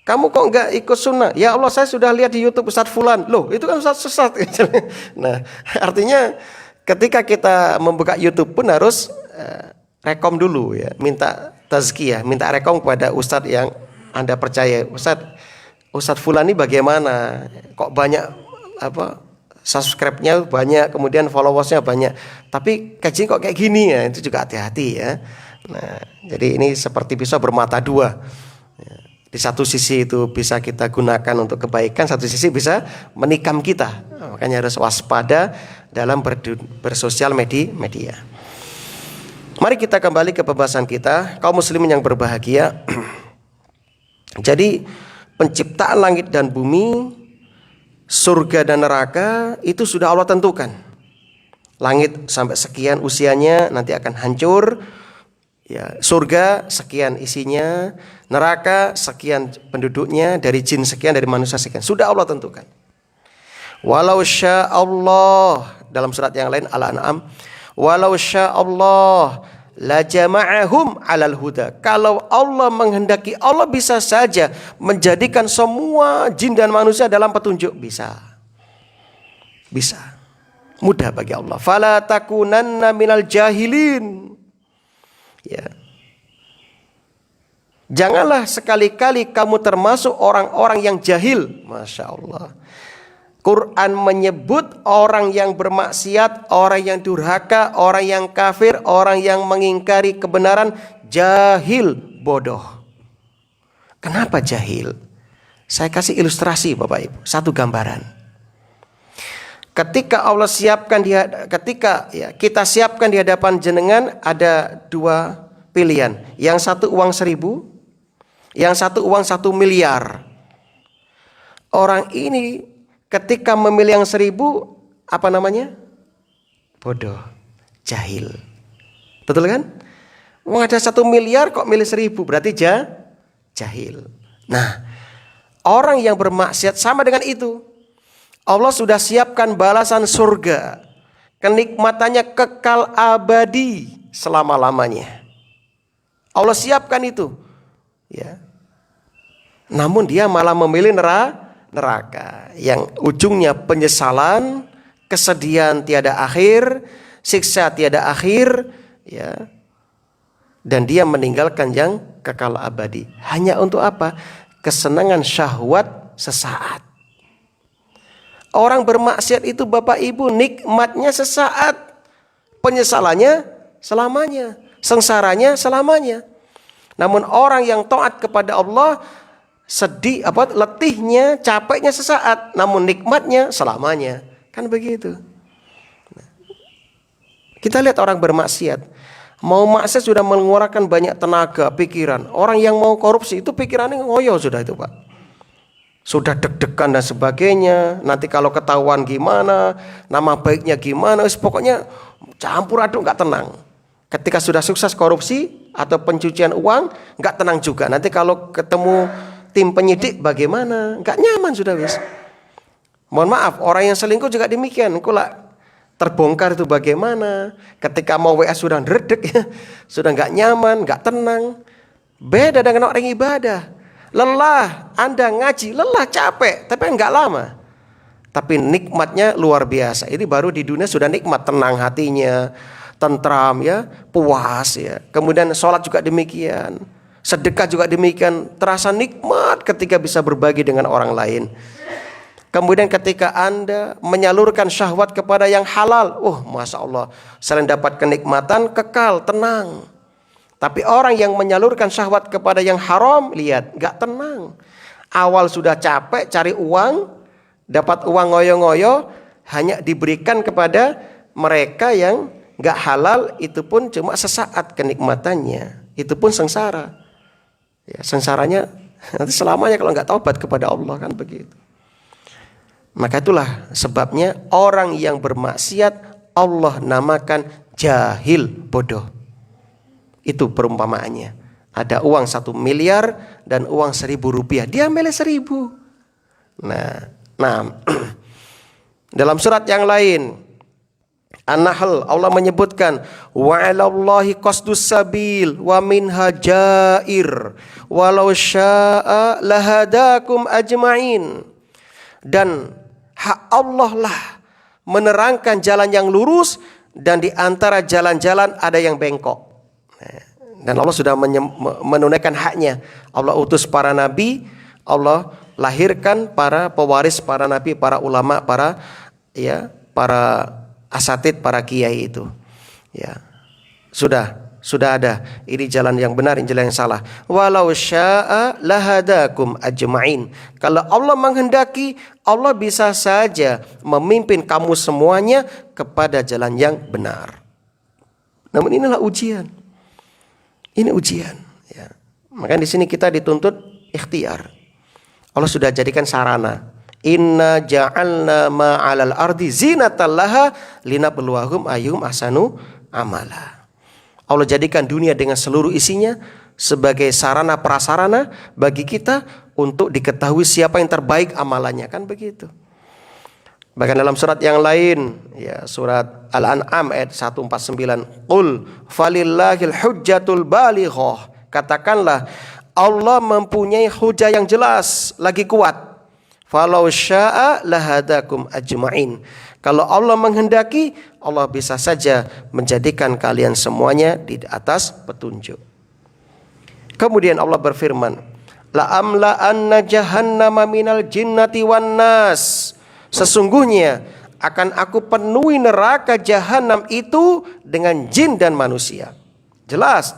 Kamu kok nggak ikut sunnah? Ya Allah saya sudah lihat di YouTube Ustadz Fulan. Loh itu kan Ustadz sesat. Nah artinya ketika kita membuka YouTube pun harus rekom dulu ya. Minta tazkiyah, minta rekom kepada Ustadz yang Anda percaya. Ustadz Fulan ini bagaimana? Kok banyak subscribe-nya banyak, kemudian followersnya banyak, tapi kajian kok kayak gini ya, itu juga hati-hati ya. Nah, jadi ini seperti pisau bermata dua. Di satu sisi itu bisa kita gunakan untuk kebaikan, satu sisi bisa menikam kita. Nah, makanya harus waspada dalam bersosial media. Mari kita kembali ke pembahasan kita, kaum muslimin yang berbahagia. Jadi penciptaan langit dan bumi, surga dan neraka itu sudah Allah tentukan. Langit sampai sekian usianya nanti akan hancur. Ya, surga sekian isinya, neraka sekian penduduknya, dari jin sekian, dari manusia sekian. Sudah Allah tentukan. Walau sya Allah, dalam surat yang lain Al-An'am, walau sya Allah la jama'ahum 'alal huda. Kalau Allah menghendaki, Allah bisa saja menjadikan semua jin dan manusia dalam petunjuk, bisa. Mudah bagi Allah. Fala takunanna minal jahilin. Ya. Janganlah sekali-kali kamu termasuk orang-orang yang jahil. Masya Allah. Quran menyebut orang yang bermaksiat, orang yang durhaka, orang yang kafir, orang yang mengingkari kebenaran, jahil, bodoh. Kenapa jahil? Saya kasih ilustrasi Bapak Ibu, satu gambaran. Ketika kita siapkan di hadapan jenengan ada 2 pilihan. Yang satu uang 1.000, yang satu uang 1 miliar. Orang ini ketika memilih yang 1.000, apa namanya? Bodoh, jahil. Betul kan? Wong ada 1 miliar kok milih 1.000, berarti jahil. Nah, orang yang bermaksiat sama dengan itu. Allah sudah siapkan balasan surga. Kenikmatannya kekal abadi selama-lamanya. Allah siapkan itu. Ya. Namun dia malah memilih neraka yang ujungnya penyesalan, kesedihan tiada akhir, siksa tiada akhir, ya, dan dia meninggalkan yang kekal abadi. Hanya untuk apa? Kesenangan syahwat sesaat. Orang bermaksiat itu Bapak Ibu nikmatnya sesaat, penyesalannya selamanya, sengsaranya selamanya. Namun orang yang taat kepada Allah letihnya, capeknya sesaat, namun nikmatnya selamanya. Kan begitu. Kita lihat orang bermaksiat, mau maksiat sudah mengeluarkan banyak tenaga, pikiran. Orang yang mau korupsi itu pikirannya ngoyo sudah itu Pak. Sudah deg-degan dan sebagainya. Nanti kalau ketahuan gimana, nama baiknya gimana, pokoknya campur aduk, nggak tenang. Ketika sudah sukses korupsi atau pencucian uang, nggak tenang juga. Nanti kalau ketemu tim penyidik bagaimana, nggak nyaman sudah wis. Mohon maaf, orang yang selingkuh juga demikian. Kula terbongkar itu bagaimana? Ketika mau WA sudah redek, sudah nggak nyaman, nggak tenang. Beda dengan orang ibadah. Lelah, Anda ngaji, lelah, capek, tapi nggak lama. Tapi nikmatnya luar biasa. Ini baru di dunia sudah nikmat, tenang hatinya, tentram ya, puas ya. Kemudian sholat juga demikian, sedekah juga demikian, terasa nikmat ketika bisa berbagi dengan orang lain. Kemudian ketika Anda menyalurkan syahwat kepada yang halal, Masya Allah, selain dapat kenikmatan, kekal, tenang. Tapi orang yang menyalurkan syahwat kepada yang haram, lihat, gak tenang. Awal sudah capek cari uang, dapat uang ngoyo-ngoyo, hanya diberikan kepada mereka yang gak halal, itu pun cuma sesaat kenikmatannya. Itu pun sengsara. Ya, sengsaranya nanti selamanya kalau gak taubat kepada Allah, kan begitu. Maka itulah sebabnya orang yang bermaksiat Allah namakan jahil, bodoh. Itu perumpamaannya. Ada uang 1 miliar dan uang 1.000 rupiah. Dia milih 1.000. Nah, dalam surat yang lain, An-Nahl, Allah menyebutkan wa 'alallahi qasdus sabil wa minha jair walau syaa lahadakum ajma'in. Dan hak Allah lah menerangkan jalan yang lurus, dan di antara jalan-jalan ada yang bengkok. Dan Allah sudah menunaikan haknya. Allah utus para nabi, Allah lahirkan para pewaris para nabi, para ulama, para asatid, para kiai itu. Ya. Sudah ada. Ini jalan yang benar, ini jalan yang salah. Walau syaa lahadakum ajma'in. Kalau Allah menghendaki, Allah bisa saja memimpin kamu semuanya kepada jalan yang benar. Namun inilah ujian. Ini ujian. Ya. Maka di sini kita dituntut ikhtiar. Allah sudah jadikan sarana. Inna ja'alna ma'alal ardi zinatan laha linabluwahum ayyuhum ahsanu amala. Allah jadikan dunia dengan seluruh isinya sebagai sarana prasarana bagi kita untuk diketahui siapa yang terbaik amalannya, kan begitu. Bahkan dalam surat yang lain, ya, surat Al-An'am ayat 149, qul falillahil hujjatul balighah. Katakanlah Allah mempunyai hujah yang jelas, lagi kuat. Falau syaa lahadakum ajma'in. Kalau Allah menghendaki, Allah bisa saja menjadikan kalian semuanya di atas petunjuk. Kemudian Allah berfirman, la amla anna jahannama minal jinnati wan nas. Sesungguhnya akan aku penuhi neraka jahanam itu dengan jin dan manusia. Jelas,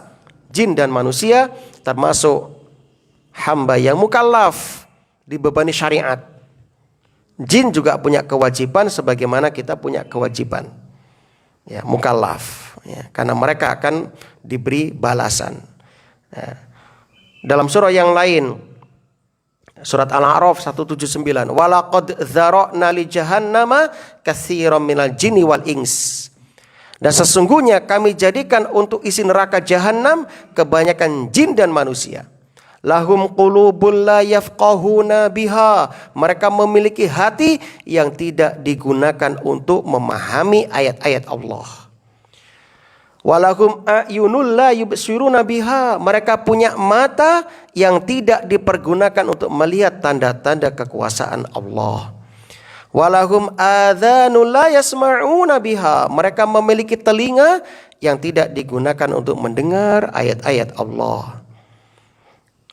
jin dan manusia termasuk hamba yang mukallaf, dibebani syariat. Jin juga punya kewajiban sebagaimana kita punya kewajiban. Ya, mukallaf. Ya, karena mereka akan diberi balasan. Ya. Dalam surah yang lain, surat Al-A'raf 179, walaqad dzara'na li jahannama katsiran minal jinni wal ins. Dan sesungguhnya kami jadikan untuk isi neraka jahanam kebanyakan jin dan manusia. Lahum qulubul la yafqahuna biha. Mereka memiliki hati yang tidak digunakan untuk memahami ayat-ayat Allah. Walahum a'yunul la yubsiruna biha. Mereka punya mata yang tidak dipergunakan untuk melihat tanda-tanda kekuasaan Allah. Walahum adhanul la yasma'una biha. Mereka memiliki telinga yang tidak digunakan untuk mendengar ayat-ayat Allah.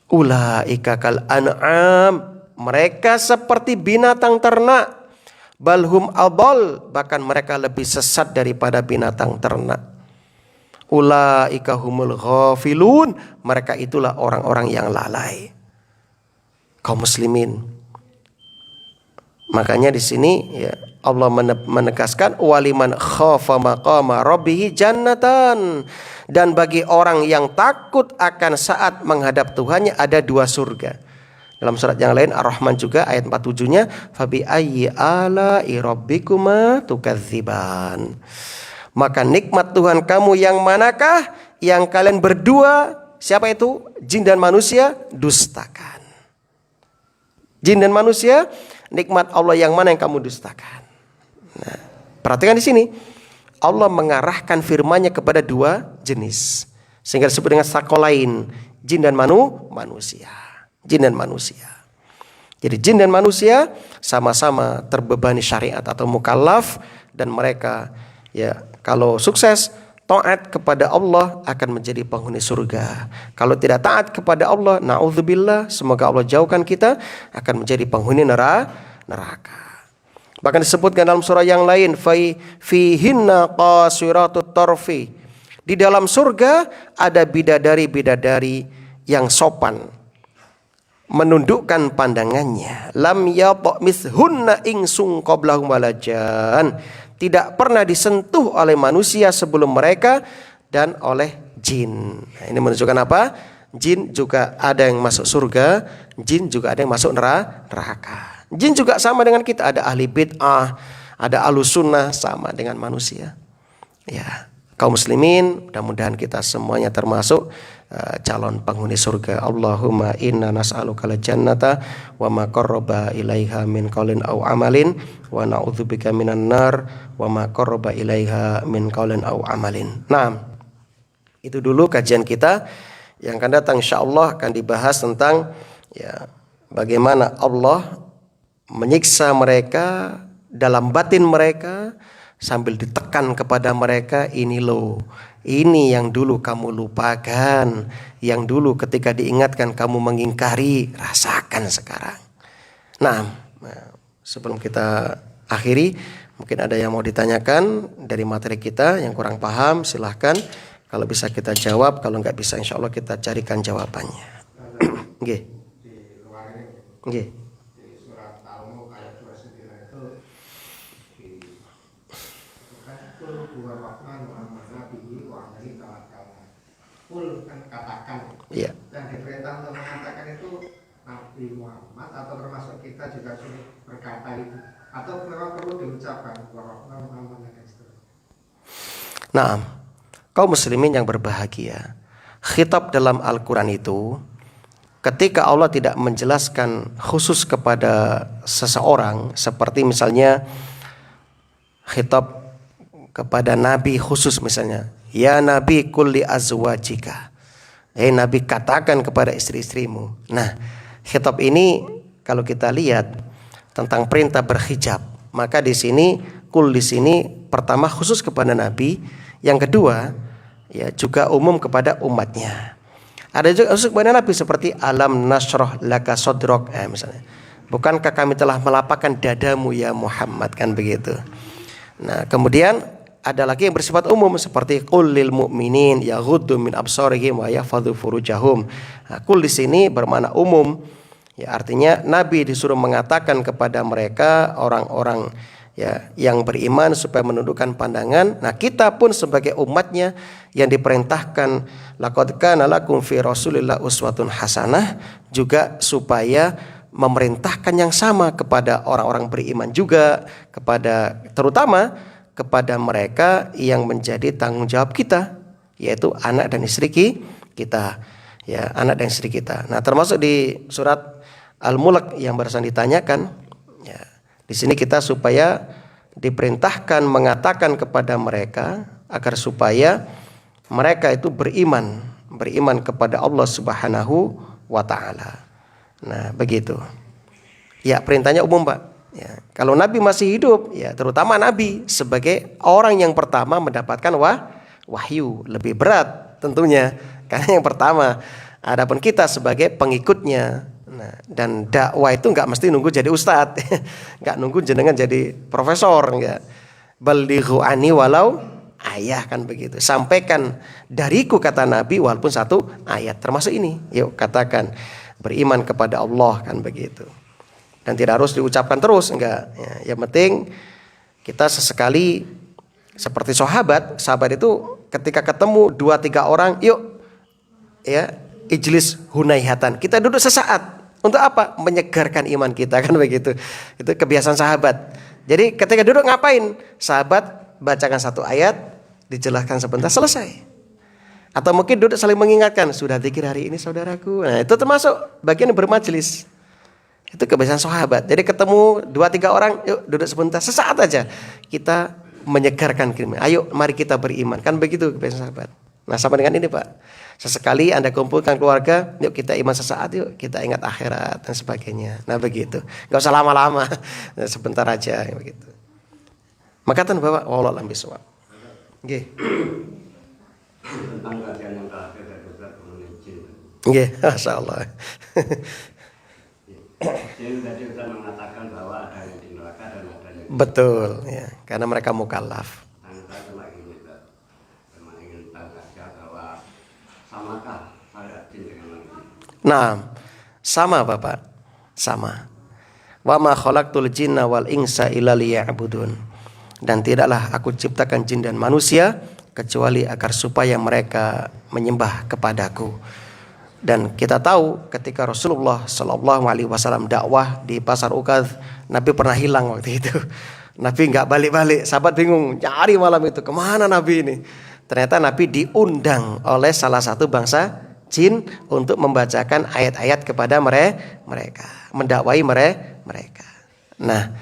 Ulaika kal an'am, mereka seperti binatang ternak. Balhum adall, bahkan mereka lebih sesat daripada binatang ternak. Ulaika humul ghafilun, mereka itulah orang-orang yang lalai. Kaum muslimin. Makanya di sini ya Allah menegaskan waliman khafa maqama rabbih jannatan, dan bagi orang yang takut akan saat menghadap Tuhannya ada 2 surga. Dalam surat yang lain Ar-Rahman juga ayat 47-nya fabi ayyi ala'i rabbikuma tukadziban. Maka nikmat Tuhan kamu yang manakah yang kalian berdua, siapa itu? Jin dan manusia, dustakan. Jin dan manusia, nikmat Allah yang mana yang kamu dustakan? Nah, perhatikan di sini. Allah mengarahkan firman-Nya kepada 2 jenis. Sehingga disebut dengan sakolain, jin dan manusia. Jin dan manusia. Jadi jin dan manusia sama-sama terbebani syariat atau mukallaf, dan mereka ya kalau sukses taat kepada Allah akan menjadi penghuni surga. Kalau tidak taat kepada Allah, na'udzubillah, semoga Allah jauhkan kita, akan menjadi penghuni neraka. Bahkan disebutkan dalam surah yang lain, fihinna qasiratut tarfi. Di dalam surga ada bidadari-bidadari yang sopan, menundukkan pandangannya. Lam yatmithunna insung qablahum walajan. Tidak pernah disentuh oleh manusia sebelum mereka dan oleh jin. Nah, ini menunjukkan apa? Jin juga ada yang masuk surga, jin juga ada yang masuk neraka. Jin juga sama dengan kita, ada ahli bid'ah, ada ahlus sunnah, sama dengan manusia. Ya, kaum muslimin, mudah-mudahan kita semuanya termasuk calon penghuni surga. Allahumma inna nas'aluka al-jannata wa ma qarraba ilaiha min qaulin aw amalin wa na'udzubika minan nar wa ma qarraba ilaiha min qaulin aw amalin. Nah, itu dulu kajian kita. Yang akan datang insyaallah akan dibahas tentang ya bagaimana Allah menyiksa mereka dalam batin mereka sambil ditekan kepada mereka, ini loh, ini yang dulu kamu lupakan, yang dulu ketika diingatkan kamu mengingkari, rasakan sekarang. Nah, sebelum kita akhiri, mungkin ada yang mau ditanyakan dari materi kita yang kurang paham, silahkan. Kalau bisa kita jawab, kalau nggak bisa insya Allah kita carikan jawabannya. Nggih. Nggih. Katakan. Iya. Dan diperintah untuk mengatakan itu Nabi Muhammad atau termasuk kita juga sudah berkata itu, atau memang perlu diucapkan Nah, kaum muslimin yang berbahagia, khitab dalam Al-Quran itu ketika Allah tidak menjelaskan khusus kepada seseorang, seperti misalnya khitab kepada Nabi khusus misalnya, ya Nabi kulli azwajika, Nabi katakan kepada istri-istrimu. Nah, khitab ini kalau kita lihat tentang perintah berhijab, maka di sini kul di sini pertama khusus kepada Nabi, yang kedua ya juga umum kepada umatnya. Ada juga khusus kepada Nabi seperti alam nasroh laka sodrok, misalnya, bukankah kami telah melapangkan dadamu ya Muhammad, kan begitu. Nah, kemudian ada lagi yang bersifat umum seperti qul lil mu'minin yaghuddu min absarihim wa yahfadzu furujahum. Nah, qul di sini bermakna umum. Ya, artinya Nabi disuruh mengatakan kepada mereka orang-orang ya yang beriman supaya menundukkan pandangan. Nah, kita pun sebagai umatnya yang diperintahkan laqad kana lakum fi Rasulillah uswatun hasanah, juga supaya memerintahkan yang sama kepada orang-orang beriman juga, kepada terutama kepada mereka yang menjadi tanggung jawab kita, yaitu anak dan istri kita, ya, anak dan istri kita. Nah, termasuk di surat Al-Mulk yang barusan ditanyakan, ya, di sini kita supaya diperintahkan mengatakan kepada mereka agar supaya mereka itu beriman kepada Allah Subhanahu wa taala. Nah, begitu. Ya, perintahnya umum, Pak. Ya, kalau Nabi masih hidup, ya terutama Nabi sebagai orang yang pertama mendapatkan wahyu, lebih berat tentunya. Karena yang pertama, adapun kita sebagai pengikutnya. Nah, dan dakwah itu nggak mesti nunggu jadi ustadz, nggak nunggu jenengan jadi profesor, nggak. Balighu ani walau ayah, kan begitu. Sampaikan dariku, kata Nabi, walaupun satu ayat. Termasuk ini, yuk katakan beriman kepada Allah, kan begitu. Dan tidak harus diucapkan terus, enggak. Ya, yang penting kita sesekali seperti sahabat itu ketika ketemu 2-3 orang, yuk ya ijlis hunaihatan. Kita duduk sesaat. Untuk apa? Menyegarkan iman kita, kan begitu. Itu kebiasaan sahabat. Jadi ketika duduk ngapain? Sahabat bacakan satu ayat, dijelaskan sebentar, selesai. Atau mungkin duduk saling mengingatkan, sudah zikir hari ini saudaraku. Nah, itu termasuk bagian bermajelis. Itu kebiasaan sahabat. Jadi ketemu 2-3 orang, yuk duduk sebentar, sesaat aja. Kita menyegarkan kiriman. Ayo mari kita beriman. Kan begitu kebiasaan sahabat. Nah, sama dengan ini Pak. Sesekali Anda kumpulkan keluarga, yuk kita iman sesaat, yuk kita ingat akhirat dan sebagainya. Nah begitu. Gak usah lama-lama. Sebentar aja begitu. Makatan Bapak, wallahu a'lam bishawab. Nggih. Tentang kajian yang terakhir dari Ustaz mengenai jin. Nggih, masyaallah. Jin tadi Ustaz mengatakan bahwa ada yang di neraka dan ada yang di Betul, ya. Karena mereka mukallaf. Saya cuma ingin memang ingin tahu saja bahwa samakah saya jin dengan manusia? Nah, sama Bapak. Sama. Wa ma khalaqtul jinna wal insa illa liya'budun. Dan tidaklah aku ciptakan jin dan manusia kecuali agar supaya mereka menyembah kepadaku. Dan kita tahu ketika Rasulullah Shallallahu Alaihi Wasallam dakwah di pasar Ukadh, Nabi pernah hilang waktu itu. Nabi nggak balik-balik, sahabat bingung cari malam itu kemana Nabi ini. Ternyata Nabi diundang oleh salah satu bangsa jin untuk membacakan ayat-ayat kepada mereka, mendakwai mereka. Nah,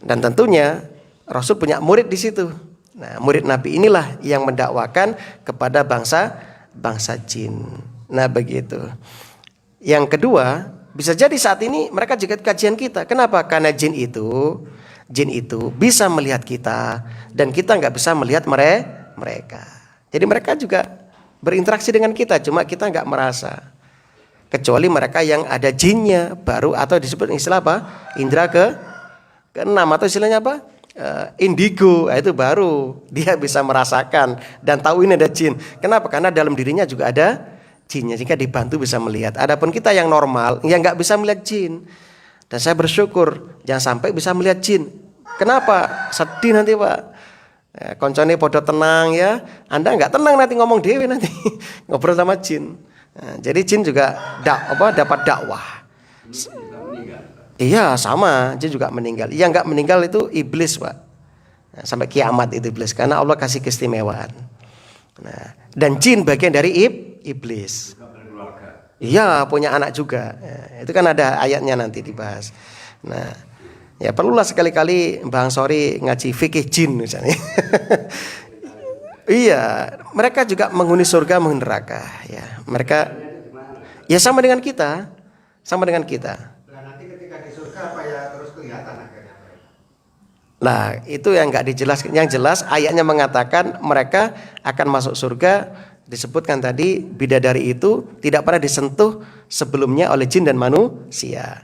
dan tentunya Rasul punya murid di situ. Nah, murid Nabi inilah yang mendakwakan kepada bangsa jin. Nah, begitu. Yang kedua, bisa jadi saat ini mereka juga kajian kita. Kenapa? Karena jin itu bisa melihat kita dan kita nggak bisa melihat mereka. Jadi mereka juga berinteraksi dengan kita, cuma kita nggak merasa. Kecuali mereka yang ada jinnya baru, atau disebut istilah apa? Indra keenam, atau istilahnya apa? Indigo. Itu baru dia bisa merasakan dan tahu ini ada jin. Kenapa? Karena dalam dirinya juga ada jinnya, jika dibantu bisa melihat. Adapun kita yang normal yang nggak bisa melihat jin. Dan saya bersyukur jangan sampai bisa melihat jin. Kenapa? Sedih nanti Pak. Koncone podo tenang ya. Anda nggak tenang nanti ngomong dewe nanti ngobrol sama jin. Nah, jadi jin juga dapat dakwah. Iya sama, jin juga meninggal. Yang nggak meninggal itu iblis Pak. Nah, sampai kiamat itu iblis karena Allah kasih keistimewaan. Nah, dan jin bagian dari iblis. Iya punya anak juga. Ya, itu kan ada ayatnya nanti dibahas. Nah, ya perlulah sekali-kali Bang Sori ngaji fikih jin misalnya. Iya, mereka juga menghuni surga, menghuni neraka. Ya, mereka ya sama dengan kita, Nah nanti ketika di surga apa ya terus kelihatan akhirnya? Nah, itu yang nggak dijelaskan. Yang jelas ayatnya mengatakan mereka akan masuk surga. Disebutkan tadi bidadari itu tidak pernah disentuh sebelumnya oleh jin dan manusia.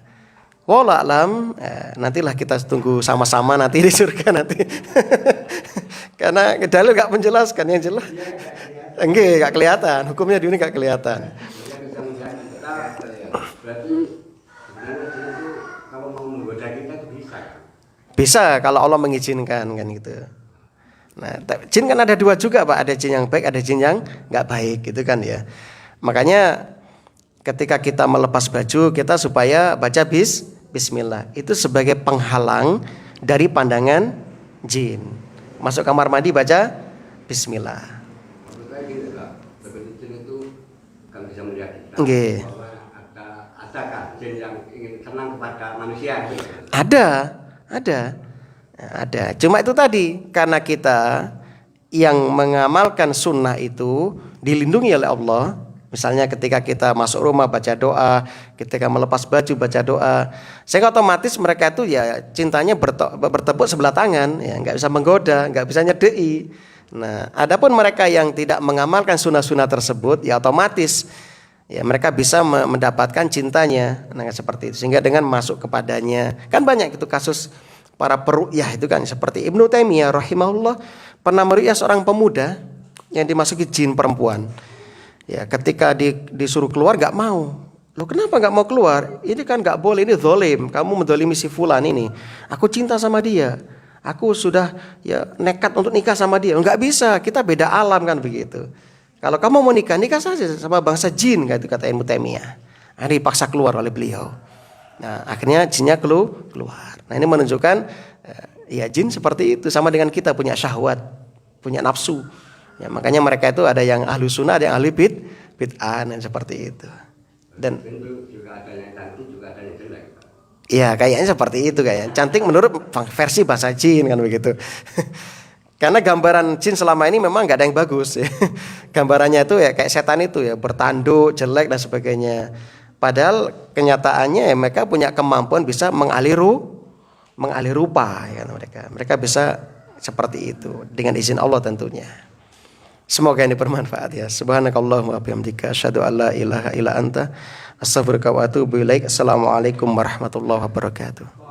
Wallahu a'lam, nantilah kita tunggu sama-sama nanti di surga nanti. Karena dalil nggak menjelaskan, yang jelas nggak kelihatan, hukumnya di ini nggak kelihatan. Berarti sebenarnya jin itu kalau mau menggoda kita itu bisa. Bisa kalau Allah mengizinkan kan gitu. Nah, jin kan ada dua juga Pak, ada jin yang baik, ada jin yang nggak baik gitu kan ya. Makanya ketika kita melepas baju kita supaya baca bismillah. Itu sebagai penghalang dari pandangan jin. Masuk kamar mandi baca bismillah. Maksudnya gitu Kak, sebenarnya jin itu kan bisa melihat kita. Nggih. Adakah jin yang ingin senang kepada manusia? Ada. Cuma itu tadi karena kita yang mengamalkan sunnah itu dilindungi oleh Allah. Misalnya ketika kita masuk rumah baca doa, ketika melepas baju baca doa, sehingga otomatis mereka itu ya cintanya bertepuk sebelah tangan, ya nggak bisa menggoda, nggak bisa nyedei. Nah, adapun mereka yang tidak mengamalkan sunnah-sunnah tersebut, ya otomatis ya mereka bisa mendapatkan cintanya. Nah, seperti itu. Sehingga dengan masuk kepadanya, kan banyak itu kasus para peruqyah itu kan, seperti Ibnu Taimiyah rahimahullah pernah meruqyah seorang pemuda yang dimasuki jin perempuan. Ya, ketika disuruh keluar nggak mau. Loh, kenapa nggak mau keluar? Ini kan nggak boleh, ini zolim. Kamu mendolimi si fulan ini. Aku cinta sama dia. Aku sudah ya nekat untuk nikah sama dia. Nggak bisa, kita beda alam kan begitu. Kalau kamu mau nikah, nikah saja sama bangsa jin, gitu kata Ibnu Taimiyah. Nah, dipaksa keluar oleh beliau. Nah, akhirnya jinnya keluar. Nah, ini menunjukkan ya jin seperti itu, sama dengan kita punya syahwat, punya nafsu. Ya, makanya mereka itu ada yang ahlu sunnah, ada yang ahli bid'ah, dan seperti itu. Dan Itu juga ada yang cantik, juga ada yang jelek. iya, kayaknya seperti itu kayaknya. Cantik menurut versi bahasa jin kan begitu. Karena gambaran jin selama ini memang nggak ada yang bagus. Ya. Gambarannya itu ya kayak setan itu ya, bertanduk, jelek dan sebagainya. Padahal kenyataannya ya mereka punya kemampuan bisa mengalih rupa ya kan mereka bisa seperti itu dengan izin Allah tentunya. Semoga ini bermanfaat ya. Subhanakallahumma wa bihamdika asyhadu an la ilaha illa anta astaghfiruka wa atubu ilaik. Assalamualaikum warahmatullahi wabarakatuh.